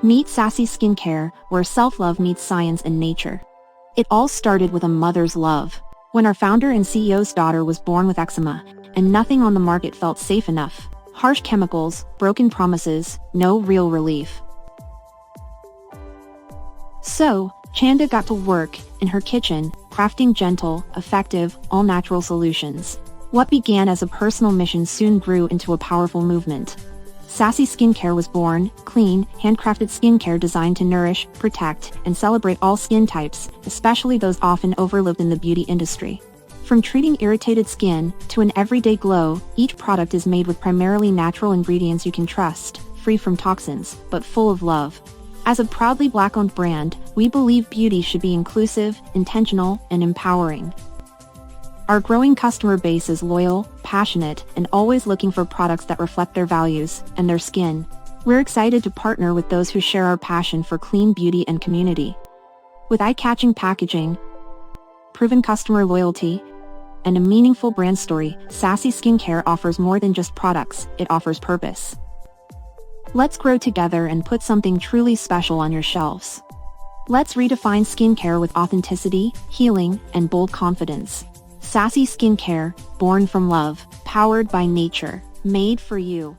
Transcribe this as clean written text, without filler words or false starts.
Meet Sassy Skincare, where self-love meets science and nature. It all started with a mother's love. When our founder and CEO's daughter was born with eczema, and nothing on the market felt safe enough. Harsh chemicals, broken promises, no real relief. So, Chanda got to work, in her kitchen, crafting gentle, effective, all-natural solutions. What began as a personal mission soon grew into a powerful movement. Sassy Skincare was born, clean, handcrafted skincare designed to nourish, protect, and celebrate all skin types, especially those often overlooked in the beauty industry. From treating irritated skin, to an everyday glow, each product is made with primarily natural ingredients you can trust, free from toxins, but full of love. As a proudly Black-owned brand, we believe beauty should be inclusive, intentional, and empowering. Our growing customer base is loyal, passionate, and always looking for products that reflect their values and their skin. We're excited to partner with those who share our passion for clean beauty and community. With eye-catching packaging, proven customer loyalty, and a meaningful brand story, Sassy Skincare offers more than just products, it offers purpose. Let's grow together and put something truly special on your shelves. Let's redefine skincare with authenticity, healing, and bold confidence. Sassy Skincare, born from love, powered by nature, made for you.